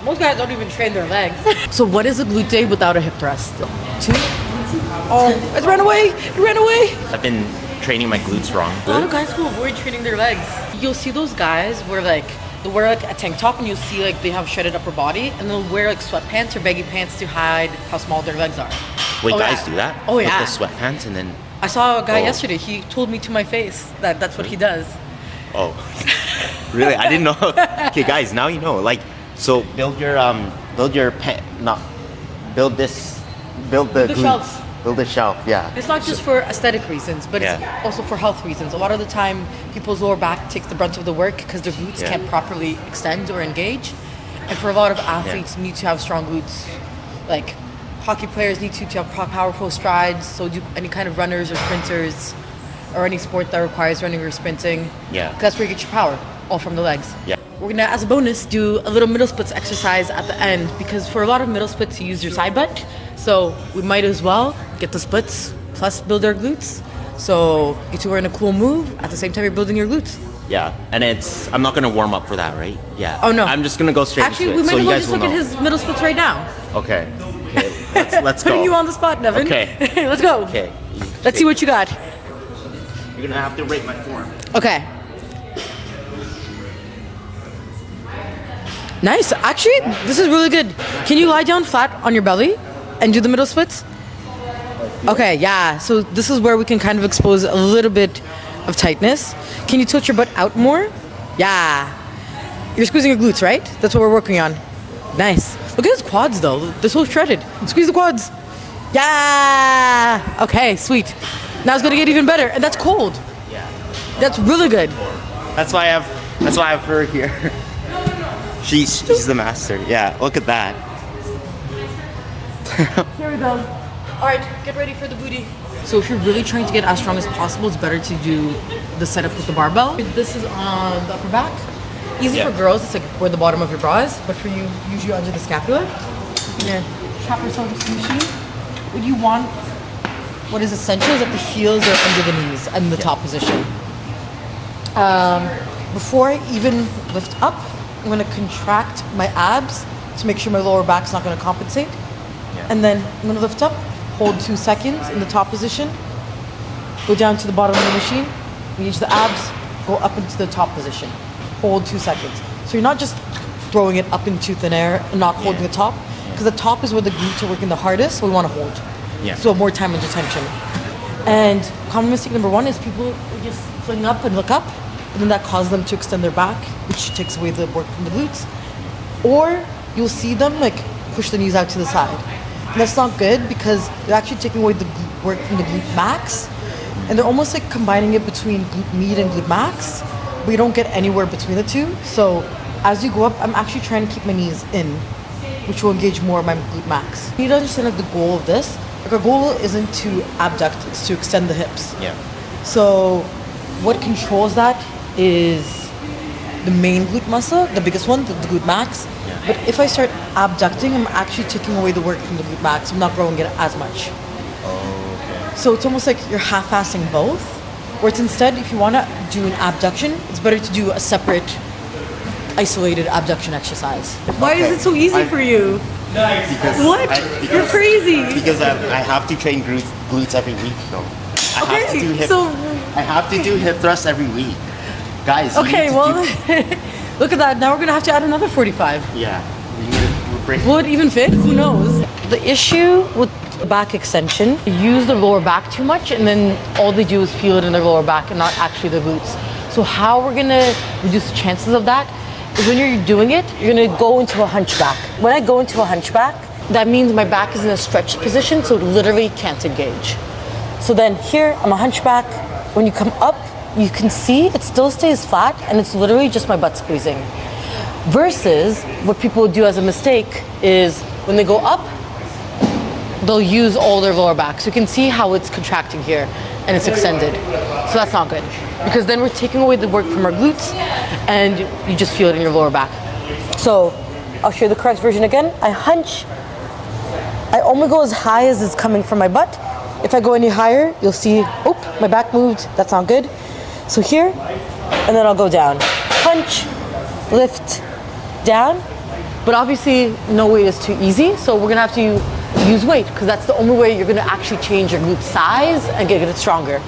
Most guys don't even train their legs. So what is a glute day without a hip thrust? 2? Oh, it ran away! It ran away! I've been training my glutes wrong. A lot of guys who avoid training their legs. You'll see those guys where like, they'll wear like a tank top and you'll see like they have shredded upper body and they'll wear like sweatpants or baggy pants to hide how small their legs are. Wait, guys do that? Oh yeah. With the sweatpants and then... I saw a guy yesterday, he told me to my face that that's what he does. Oh, really? I didn't know. Okay, guys, now you know. Like, so build the shelf. Build the shelf, yeah. It's not just for aesthetic reasons, but it's also for health reasons. A lot of the time, people's lower back takes the brunt of the work because their glutes can't properly extend or engage. And for a lot of athletes, you need to have strong glutes. Like, hockey players need to have powerful strides, so do any kind of runners or sprinters, or any sport that requires running or sprinting. Yeah. Because that's where you get your power, all from the legs. Yeah. We're gonna, as a bonus, do a little middle splits exercise at the end, because for a lot of middle splits, you use your side butt. So we might as well get the splits plus build our glutes. So get to learn a cool move at the same time you're building your glutes. Yeah, and I'm not gonna warm up for that, right? Yeah. Oh no. I'm just gonna go straight into it. Actually, we might so as you well guys just look at his middle splits right now. Okay. Let's go. Putting you on the spot, Nevin. Okay. Let's go. Okay. Let's see what you got. You're gonna have to rate my form. Okay. Nice. Actually, this is really good. Can you lie down flat on your belly and do the middle splits? Okay, yeah. So this is where we can kind of expose a little bit of tightness. Can you tilt your butt out more? Yeah. You're squeezing your glutes, right? That's what we're working on. Nice. Look at his quads though. They're so shredded. Squeeze the quads. Yeah. Okay, sweet. Now it's gonna get even better. And that's cold. Yeah. That's really good. That's why I have her here. She's the master. Yeah, look at that. Here we go. All right, get ready for the booty. So if you're really trying to get as strong as possible, it's better to do the setup with the barbell. This is on the upper back. Easy for girls, it's like where the bottom of your bra is, but for you, usually under the scapula. Yeah. Trap yourself with the machine. What you want, what is essential is that the heels are under the knees and the top position. Before I even lift up, I'm gonna contract my abs to make sure my lower back's not gonna compensate. Yeah. And then I'm gonna lift up, hold 2 seconds in the top position, go down to the bottom of the machine, engage the abs, go up into the top position, hold 2 seconds. So you're not just throwing it up into thin air and not holding the top, because the top is where the glutes are working the hardest, so we wanna hold. Yeah. So more time under tension. And common mistake number 1 is people just fling up and look up, and then that causes them to extend their back, which takes away the work from the glutes. Or you'll see them like push the knees out to the side. And that's not good because they're actually taking away the work from the glute max, and they're almost like combining it between glute med and glute max, but you don't get anywhere between the two. So as you go up, I'm actually trying to keep my knees in, which will engage more of my glute max. You need to understand like the goal of this. Like our goal isn't to abduct, it's to extend the hips. Yeah. So what controls that is the main glute muscle, the biggest one, the glute max. Yeah. But if I start abducting, I'm actually taking away the work from the glute max. I'm not growing it as much. Oh, okay. So it's almost like you're half-assing both. Where it's instead, if you want to do an abduction, it's better to do a separate, isolated abduction exercise. Why is it so easy for you? Because You're crazy. Because I have to train glutes every week, though. I have to do hip thrusts every week. Guys, okay, well, look at that. Now we're going to have to add another 45. Yeah. Will it even fit? Who knows? The issue with back extension, you use the lower back too much, and then all they do is feel it in their lower back and not actually their glutes. So how we're going to reduce the chances of that is when you're doing it, you're going to go into a hunchback. When I go into a hunchback, that means my back is in a stretched position, so it literally can't engage. So then here, I'm a hunchback. When you come up, you can see it still stays flat, and it's literally just my butt squeezing. Versus what people do as a mistake is when they go up, they'll use all their lower back. So you can see how it's contracting here and it's extended. So that's not good, because then we're taking away the work from our glutes and you just feel it in your lower back. So I'll show you the correct version again. I hunch, I only go as high as it's coming from my butt. If I go any higher, you'll see, oh, my back moved, that's not good. So here, and then I'll go down. Punch, lift, down, But obviously, no weight is too easy, so we're gonna have to use weight because that's the only way you're gonna actually change your glute size and get it stronger.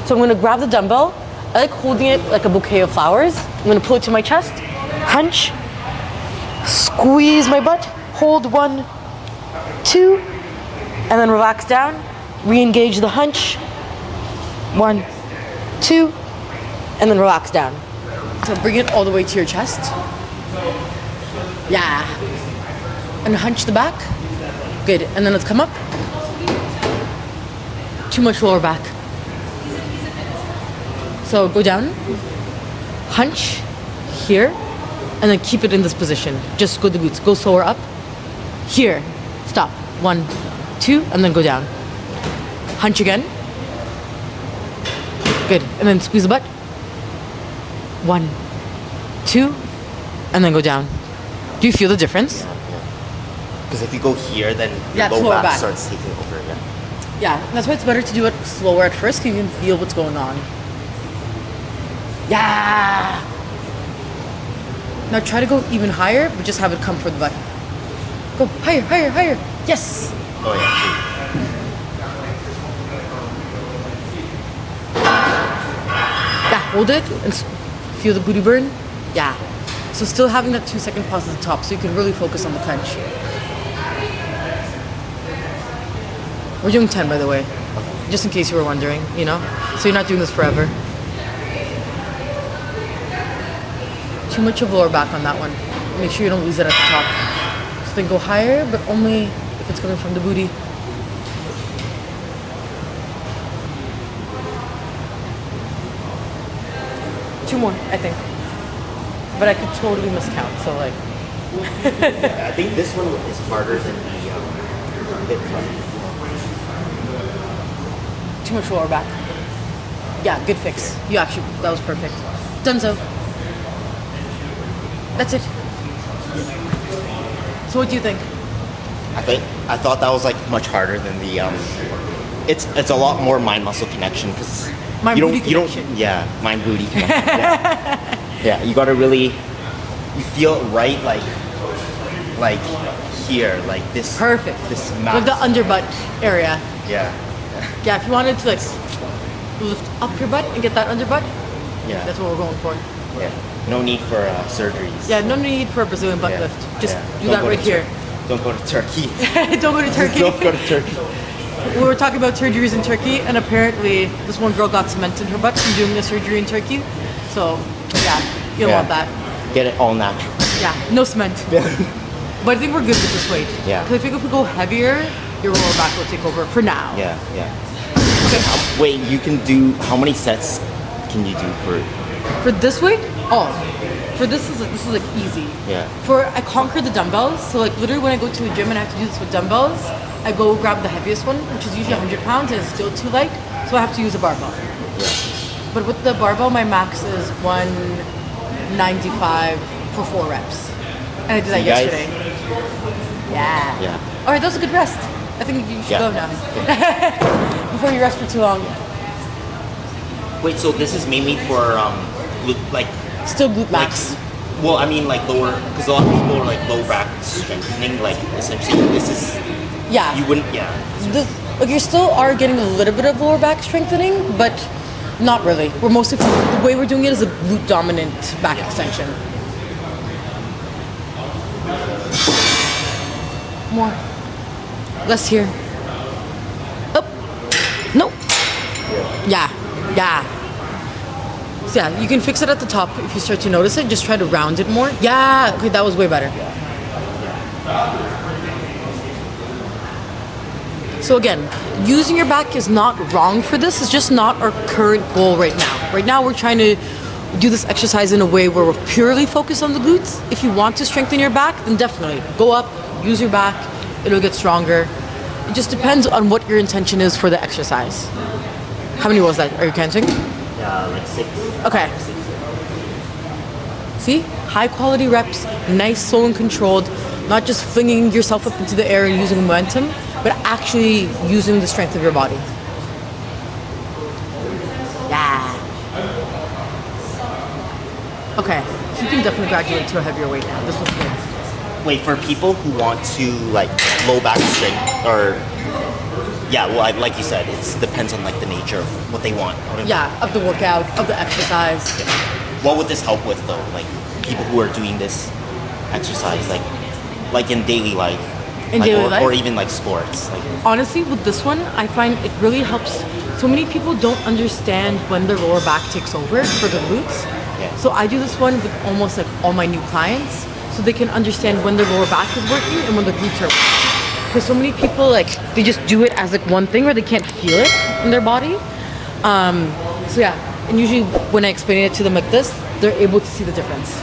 So I'm gonna grab the dumbbell. I like holding it like a bouquet of flowers. I'm gonna pull it to my chest, hunch, squeeze my butt, hold 1, 2, and then relax down. Re-engage the hunch, 1, 2, and then relax down. So bring it all the way to your chest. Yeah. And hunch the back. Good. And then let's come up. Too much lower back. So go down, hunch here, and then keep it in this position. Just go to the glutes. Go slower up. Here. Stop. 1, 2, and then go down. Hunch again. Good. And then squeeze the butt. 1, 2, and then go down. Do you feel the difference? Because if you go here, then your low back starts taking over again. Yeah, that's why it's better to do it slower at first, because you can feel what's going on. Yeah! Now try to go even higher, but just have it come for the butt. Go higher, higher, higher. Yes! Oh yeah, yeah, hold it and feel the booty burn. Yeah. So still having that 2-second pause at the top so you can really focus on the clench. We're doing 10, by the way. Just in case you were wondering, you know? So you're not doing this forever. Too much of lower back on that one. Make sure you don't lose it at the top. So then go higher, but only if it's coming from the booty. Two more, I think. But I could totally miscount, so like. I think this one is harder than the hip thrust. Too much lower back. Yeah, good fix. You actually, that was perfect. Donezo. That's it. So what do you think? I thought that was like much harder than the it's a lot more mind muscle connection because mind booty connection. Mind booty connection. Yeah, you gotta really feel it right like here, like this. Perfect. This mass. Like the underbutt area. Yeah. Yeah, if you wanted to like lift up your butt and get that underbutt, yeah, that's what we're going for. Yeah. No need for surgeries. Yeah, no need for a Brazilian butt lift. Just do that right here. Don't go to Turkey. Don't go to Turkey. Don't go to Turkey. We were talking about surgeries in Turkey, and apparently this one girl got cement in her butt from doing a surgery in Turkey. So, yeah, you don't want that. Get it all natural. Yeah, no cement. Yeah. But I think we're good with this weight. Yeah. Because I think if we go heavier, your lower back will take over for now. Yeah, yeah. Okay. Wait, you can do, how many sets can you do for this weight? Oh, for this is like easy. Yeah. I conquer the dumbbells. So like literally when I go to a gym and I have to do this with dumbbells, I go grab the heaviest one, which is usually 100 pounds, and it's still too light. So I have to use a barbell. Yeah. But with the barbell, my max is 195 for 4 reps. And I did that yesterday. Yeah. Yeah. All right, that was a good rest. I think you should go now. Before you rest for too long. Wait, so this is mainly for glute, like still glute max. Well, I mean like lower, because a lot of people are like low back strengthening. Like essentially, this is. Yeah. You wouldn't. Yeah. Like you still are getting a little bit of lower back strengthening, but not really. We're mostly the way we're doing it is a glute dominant back extension. More. Less here. Up. No. Yeah. Yeah. So yeah, you can fix it at the top if you start to notice it. Just try to round it more. Yeah. Okay, that was way better. So again, using your back is not wrong for this. It's just not our current goal right now. Right now we're trying to do this exercise in a way where we're purely focused on the glutes. If you want to strengthen your back, then definitely go up, use your back. It'll get stronger. It just depends on what your intention is for the exercise. How many was that? Are you counting? Like 6. Okay. 6. See? High quality reps, nice, slow and controlled, not just flinging yourself up into the air and using momentum, but actually using the strength of your body. Yeah. Okay. You can definitely graduate to a heavier weight now. This was good. Wait, for people who want to like low back strength or like you said, it depends on like the nature of what they want. Of the workout, of the exercise. Yeah. What would this help with though? Like people who are doing this exercise, like in daily life, or even like sports. Like honestly, with this one, I find it really helps. So many people don't understand when their lower back takes over for the glutes. Yeah. So I do this one with almost like all my new clients, so they can understand when their lower back is working and when the glutes are working. Because so many people they just do it as like one thing where they can't feel it in their body. And usually when I explain it to them like this, they're able to see the difference.